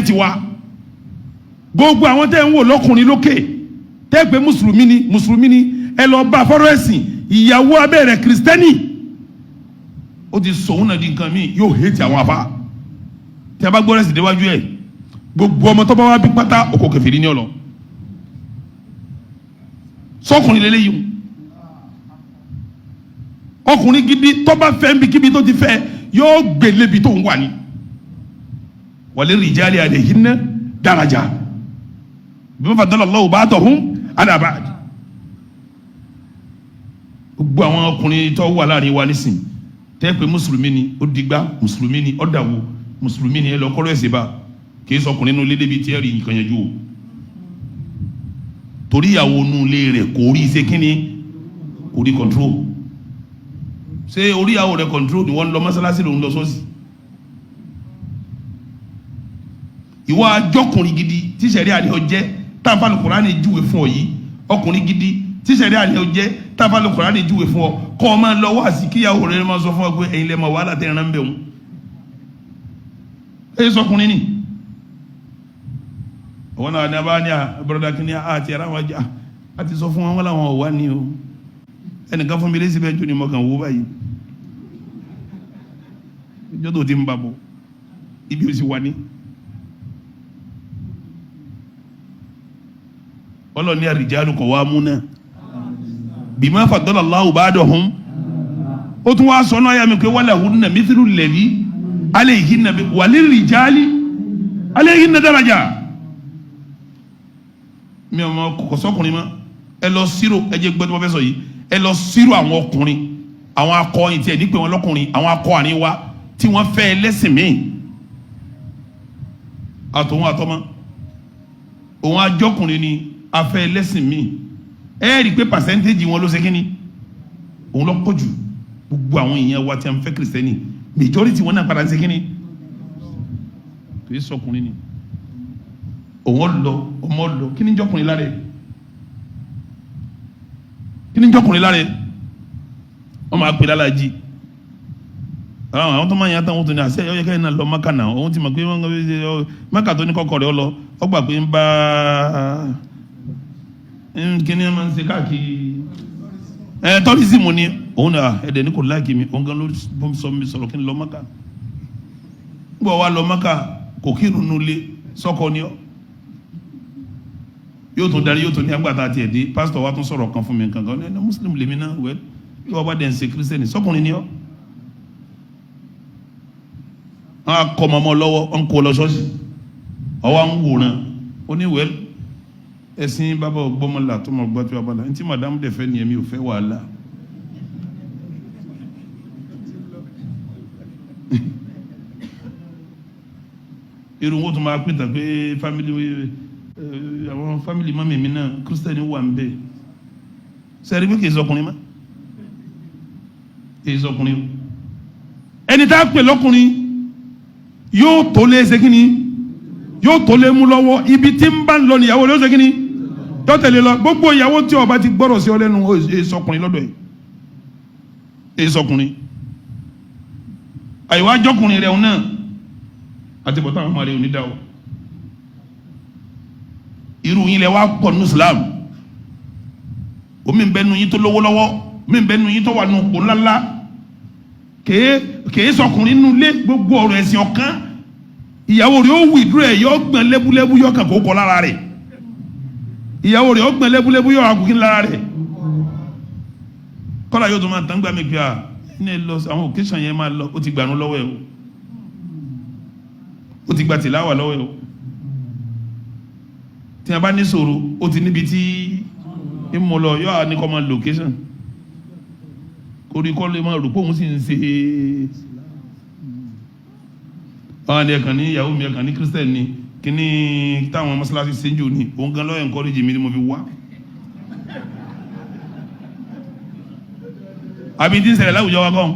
hate wa gbogbo àwọn tẹ́ ń wò lọ́kùnrin lókè tẹ́ pé mùsùlùmí ni ẹ lọ bá fọ́rọ̀ ẹ̀sìn ìyàwó abẹ́rẹ́ kìrìsìtẹ́nì ó ti sòun náà di nǹkan mi yóò hate àwọn afa tí a bá gbọ́ ẹ̀sìn déwájú ẹ̀ gbogbo ọmọ tó bá wá bí pátá òkò kèfèrí ní ọ̀lọ́ sọkùnrin lélẹ́yìí ọkùnrin gidi tó bá fẹ́ bí kíbi tó ti fẹ́ yóò gbélé bi tó ń wà ní wàlẹ́ rìjálì alayhinna daraja bima faddala Allahu ba'dahum ala ba'd gbogbo àwọn ọkùnrin tó wà láàrin wa nísìn tẹ́ pé mùsùlùmí ni ó digbá mùsùlùmí ni ó dàwó mùsùlùmí ni ẹ lọ kọ́rọ́ ẹ̀sìn bá kì í sọkùnrin nínú lédè bíi tiẹ́rì nǹkan yẹn ju o torí ìyàwó nù lé rẹ̀ kò rí iṣẹ́ kínní kò rí control ṣé orí ìyàwó rẹ̀ control ni wọ́n lọ mọ́sálásí lòun lọ sọ́ọ̀sì ìwọ àjọkùnrin gidi tíṣẹ̀rí àdéhùn jẹ́ táfàlù Kùránì júwe fún ọ yìí ọkùnrin gidi tíṣẹ̀rí àdéhùn jẹ́ táfàlù Kùránì júwe fún ọ kọ́ ọ máa lọ wá sí kíyàwó rẹ̀ máa sọ fún ọ pé ẹ̀yin lẹ́mọ̀ wàhálà tẹ̀ ẹ̀ràn bẹ̀ wọn ẹ̀yin sọkùnrin ni àwọn náà ní abáyé abúrọ̀dá kí ni àti ẹ̀rọ àwọn ajá àti sọ fún wọn làwọn ọ̀wá ni o ẹnìkan fún mi lé síbẹ̀ jù ní mọ̀kàn wó báyìí ìjọ tó ti ń babọ̀ ibi ò sì wà ní. ọlọ́ni àrìjálù qawwamuna bima faddala Allahu ba'dahum ó tún wá sọ náà yà mí pé walahunna mithlu alladhi alayhinna walirrijali alayhinna daraja mi ò mọ kọsọkùnrin mọ ẹ lọ sírò ẹ jẹ gbẹdúmọ fẹsọ yìí ẹ lọ sírò àwọn ọkùnrin àwọn akọ yìí tí ẹ ní pé wọn lọkùnrin àwọn akọ àríwá tí wọn fẹ́ ẹlẹ́sìn míì àtòun àtọmọ òun àjọkùnrin ni afẹ́ ẹlẹ́sìn míì ẹ rí i pé pàṣẹńtéèjì wọn ló ṣe kínní òun lọ pọ̀ jù gbogbo àwọn èèyàn wa tí a ń fẹ́ kìrìsìtẹ́nì majority wọn náà padà ń ṣe kínní kì í sọkùnrin ni òun lọ ọmọ lọ kí ni jọkùnrin lára ẹ kí ni jọkùnrin lára ẹ wọn máa pè lálàjì àwọn tó máa yàn tán wọn tó ní àṣẹ ọyẹ kẹrin náà lọ Mákà náà òun ti mọ̀ pé Mákà tó ní kọ́kọ́ rẹ̀ ọ lọ ọgbà pé ń bá kíní ẹ máa ń ṣe káàkiri tọ́lísìmù ni òun náà ẹ̀dẹ̀ ní kò láàkì mi òun gan ló sọ mi sọ̀rọ̀ kí ni lọ Mákà gbọ́ wa lọ Mákà kò kírun nulẹ̀ sọ́kọ ni ọ yóò tún darí yóò tún ní agbáta àti ẹ̀dí pásítọ̀ wa tún sọ̀rọ̀ kan fún mi kankan ní muslim lèmi náà wẹ́ yóò wá dẹ̀ ń ṣe kírísítẹ́nì sọ́kùnrin ni ọ́ wọ́n á kọ́ ọmọ lọ́wọ́ wọ́n kó lọ ṣọ́ọ̀ṣì ọwọ́ ń wòran ó ní wẹ́ẹ́ ẹ̀sìn bàbá ọgbọ́mọlá tó mọ̀ gbọ́ tí wàá bá la ntí màdámù dẹ̀ fẹ́ ni èmi ò fẹ́ wàhálà irun wo tún máa pín tàn pé family àwọn family mami mi náà Kristẹni wà ń bẹ sẹ́ẹ̀rí pé kì í sọkùnrin mọ́ kì í sọkùnrin o ẹni tá a pè lọ́kùnrin yóò tó lé ṣe kí ni yóò tó lé mú lọ́wọ́ ibi tí ń bá ń lọ níyàwó ló ṣe kí ni tó tẹ̀lé lọ gbogbo ìyàwó tí ó bá ti gbọ́rọ̀ sí ọ lẹ́nu èyí sọkùnrin lọ́dọ̀ ẹ̀ èyí sọkùnrin àyíwá jọkùnrin rẹ̀ náà àti bọ̀tán àwọn ọmọ rẹ̀ ò ní dá o irú yín lẹ wá pọ̀ ní Islam omi ń bẹ nu yín tó lówó lọ́wọ́ omi ń bẹ nu yín tó wà nù kó ńláńlá kèé sọkùnrin nù lé gbogbo ọ̀rọ̀ ẹ̀sìn ọ̀kan ìyàwó rẹ̀ ó wù ìdúró ẹ̀ yọ gbọ̀n lẹ́búlẹ́bú yọ kàn kó kọ́ lára rẹ̀ ìyàwó rẹ̀ ó gbọ̀n lẹ́búlẹ́bú yọ àgùnkín lára rẹ̀ kọ́lá yóò tó máa tán gbà mí pé ní ẹ lọ àwọn occasion yẹn máa lọ ó ti gbànú lọ́wọ́ ẹ̀ o ó ti gba tìláwà lọ́wọ́ ẹ̀ o tí a bá ní sọ̀rọ̀ ó ti níbi tí ń mọ lọ yọ ní kọ́ máa location kórìí kọ́ lè máa rò pé òun sì ń ṣe àwọn àni ẹ̀kan ní ìyàwó mi ẹ̀kan ní Christian ni kíní táwọn mọ́sálásí sẹ́ńjò ni òun gan lọ́wọ́ encourage mi ni mo fi wá àbí tí ń ṣẹlẹ̀ láwùjọ wa kàn